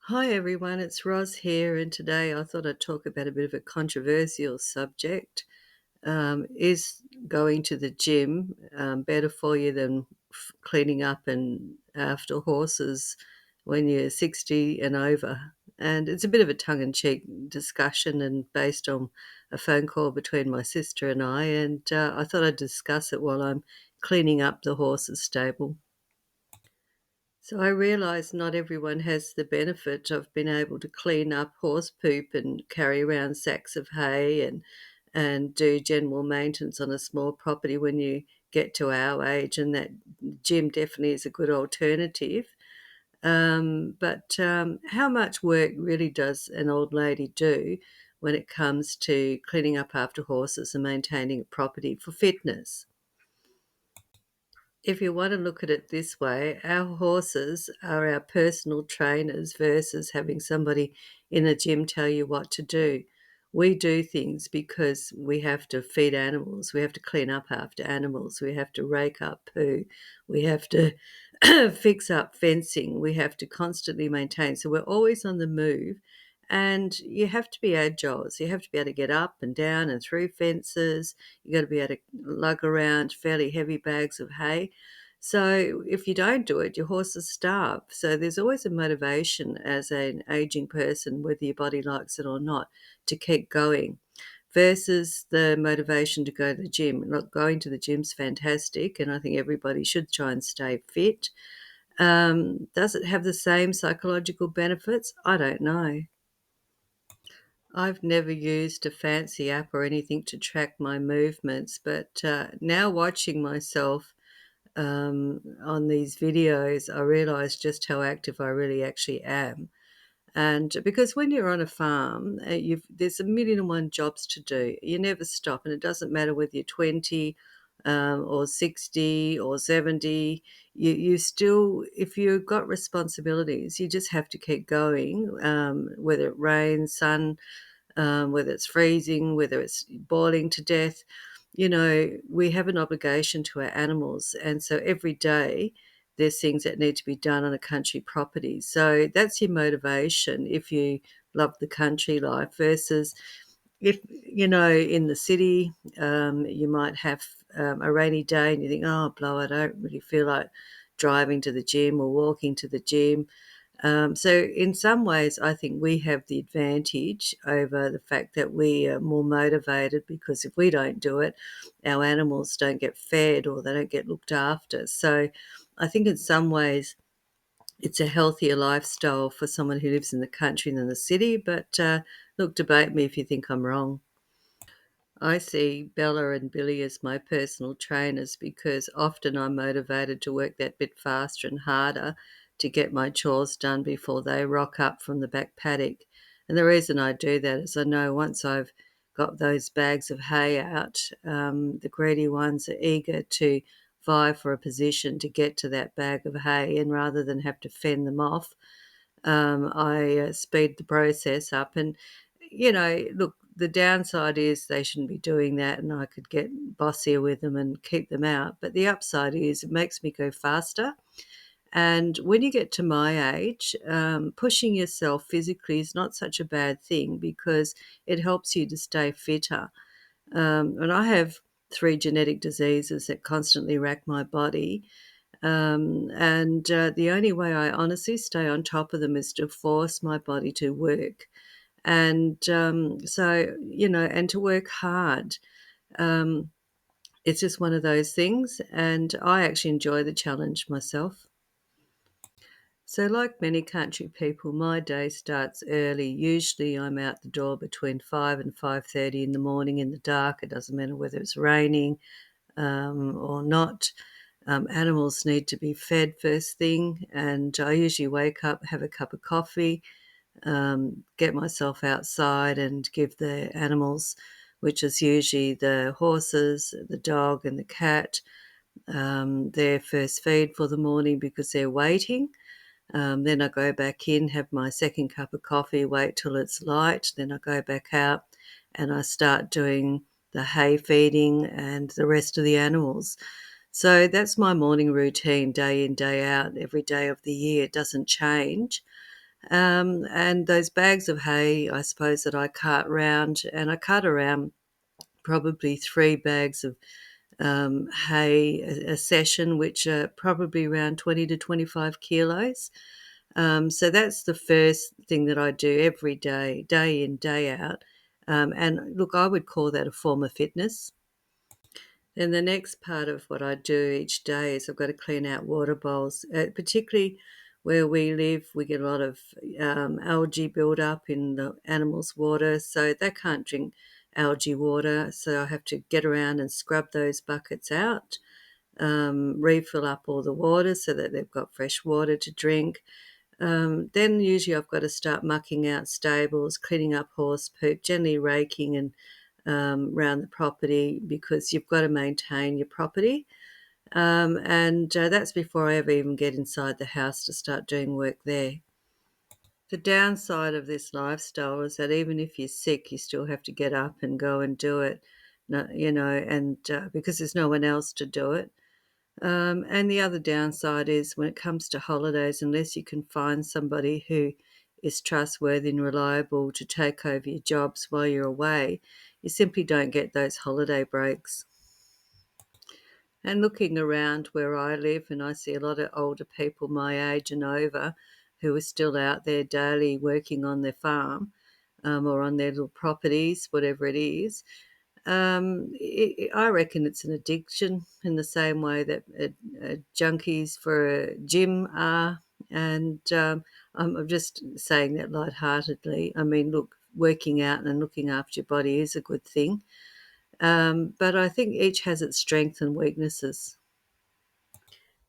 Hi everyone, it's Roz here, and today I thought I'd talk about a bit of a controversial subject. Is going to the gym better for you than cleaning up and after horses when you're 60 and over? And it's a bit of a tongue in cheek discussion and based on a phone call between my sister and I thought I'd discuss it while I'm cleaning up the horses' stable. So I realise not everyone has the benefit of being able to clean up horse poop and carry around sacks of hay and do general maintenance on a small property when you get to our age, and that gym definitely is a good alternative. But how much work really does an old lady do when it comes to cleaning up after horses and maintaining a property for fitness? If you want to look at it this way, our horses are our personal trainers versus having somebody in a gym tell you what to do. We do things because we have to feed animals, we have to clean up after animals, we have to rake up poo, we have to fix up fencing, we have to constantly maintain. So we're always on the move, and you have to be agile. So you have to be able to get up and down and through fences. You got to be able to lug around fairly heavy bags of hay. So if you don't do it, your horses starve. So there's always a motivation as an aging person, whether your body likes it or not, to keep going versus the motivation to go to the gym. Look, going to the gym's fantastic, and I think everybody should try and stay fit. Does it have the same psychological benefits? I don't know. I've never used a fancy app or anything to track my movements, but now watching myself on these videos, I realise just how active I really actually am. And because when you're on a farm, there's a million and one jobs to do. You never stop, and it doesn't matter whether you're 20 or 60 or 70. You still, if you've got responsibilities, you just have to keep going, whether it rains, sun, whether it's freezing, whether it's boiling to death. We have an obligation to our animals. And so every day there's things that need to be done on a country property. So that's your motivation if you love the country life versus if, in the city, you might have a rainy day and you think, oh, blow, I don't really feel like driving to the gym or walking to the gym. So, in some ways, I think we have the advantage over the fact that we are more motivated because if we don't do it, our animals don't get fed or they don't get looked after. So, I think in some ways, it's a healthier lifestyle for someone who lives in the country than the city. But look, debate me if you think I'm wrong. I see Bella and Billy as my personal trainers because often I'm motivated to work that bit faster and harder to get my chores done before they rock up from the back paddock. And the reason I do that is I know once I've got those bags of hay out, the greedy ones are eager to vie for a position to get to that bag of hay, and rather than have to fend them off, I speed the process up. And, look, the downside is they shouldn't be doing that, and I could get bossier with them and keep them out. But the upside is it makes me go faster. And when you get to my age, pushing yourself physically is not such a bad thing because it helps you to stay fitter. And I have three genetic diseases that constantly rack my body. And the only way I honestly stay on top of them is to force my body to work. And to work hard. Um, it's just one of those things. And I actually enjoy the challenge myself. So, like many country people, my day starts early. Usually, I'm out the door between 5 and 5:30 in the morning in the dark. It doesn't matter whether it's raining or not. Animals need to be fed first thing, and I usually wake up, have a cup of coffee, get myself outside, and give the animals, which is usually the horses, the dog, and the cat, their first feed for the morning because they're waiting. Then I go back in, have my second cup of coffee, wait till it's light. Then I go back out and I start doing the hay feeding and the rest of the animals. So that's my morning routine, day in, day out, every day of the year. It doesn't change. And those bags of hay, I suppose, that I cart round, and I cart around probably 3 bags of hay a session, which are probably around 20 to 25 kilos. So that's the first thing that I do every day, day in, day out. And look, I would call that a form of fitness. Then the next part of what I do each day is I've got to clean out water bowls, particularly where we live. We get a lot of algae build up in the animals' water, so they can't drink algae water. So I have to get around and scrub those buckets out, refill up all the water so that they've got fresh water to drink. Then usually I've got to start mucking out stables, cleaning up horse poop, generally raking and around the property because you've got to maintain your property. And that's before I ever even get inside the house to start doing work there. The downside of this lifestyle is that even if you're sick, you still have to get up and go and do it, and because there's no one else to do it. And the other downside is when it comes to holidays, unless you can find somebody who is trustworthy and reliable to take over your jobs while you're away, you simply don't get those holiday breaks. And looking around where I live, and I see a lot of older people my age and over who are still out there daily working on their farm or on their little properties, whatever it is. I reckon it's an addiction in the same way that junkies for a gym are. And I'm just saying that lightheartedly. I mean, look, working out and looking after your body is a good thing. But I think each has its strengths and weaknesses.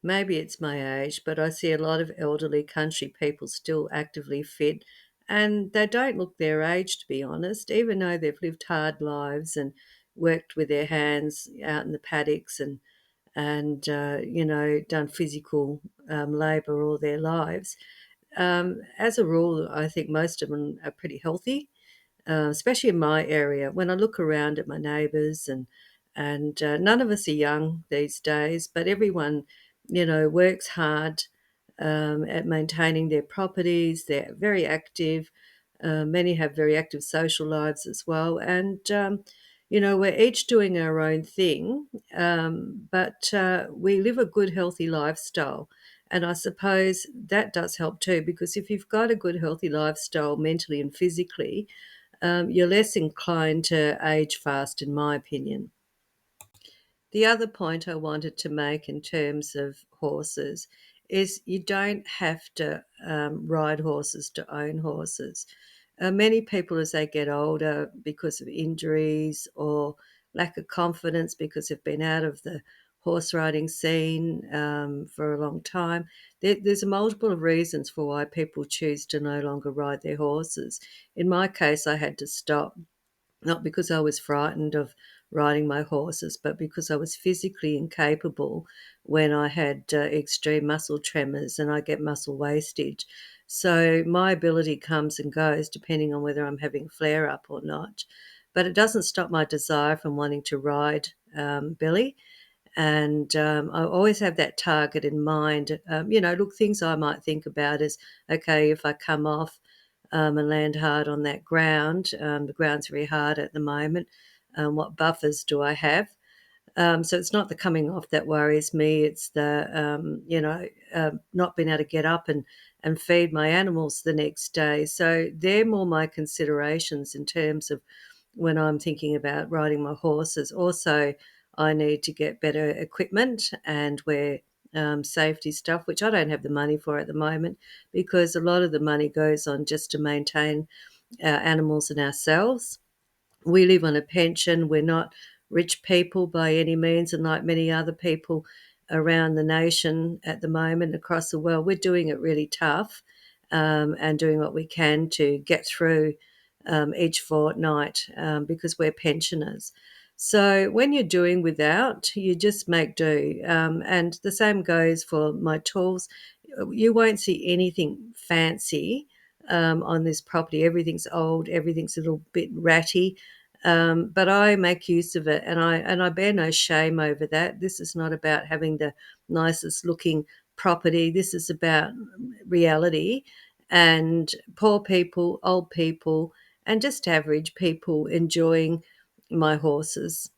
Maybe it's my age, but I see a lot of elderly country people still actively fit, and they don't look their age, to be honest, even though they've lived hard lives and worked with their hands out in the paddocks and done physical labour all their lives. As a rule, I think most of them are pretty healthy, especially in my area. When I look around at my neighbours and none of us are young these days, but everyone, works hard at maintaining their properties. They're very active. Many have very active social lives as well, and we're each doing our own thing, but we live a good, healthy lifestyle. And I suppose that does help too, because if you've got a good, healthy lifestyle mentally and physically, you're less inclined to age fast, in my opinion. The other point I wanted to make in terms of horses is you don't have to ride horses to own horses. Many people, as they get older, because of injuries or lack of confidence because they've been out of the horse riding scene for a long time, there's a multiple of reasons for why people choose to no longer ride their horses. In my case, I had to stop not because I was frightened of riding my horses, but because I was physically incapable when I had extreme muscle tremors and I get muscle wastage. So my ability comes and goes depending on whether I'm having flare up or not. But it doesn't stop my desire from wanting to ride, Billy. And I always have that target in mind. Look, things I might think about is okay, if I come off and land hard on that ground, the ground's very hard at the moment. What buffers do I have? So it's not the coming off that worries me. It's the not being able to get up and feed my animals the next day. So they're more my considerations in terms of when I'm thinking about riding my horses. Also, I need to get better equipment and wear safety stuff, which I don't have the money for at the moment because a lot of the money goes on just to maintain our animals and ourselves. We live on a pension. We're not rich people by any means, and like many other people around the nation at the moment, across the world, we're doing it really tough and doing what we can to get through each fortnight because we're pensioners. So when you're doing without, you just make do. And the same goes for my tools. You won't see anything fancy on this property. Everything's old, everything's a little bit ratty. But I make use of it, and I bear no shame over that. This is not about having the nicest looking property. This is about reality, and poor people, old people, and just average people enjoying my horses.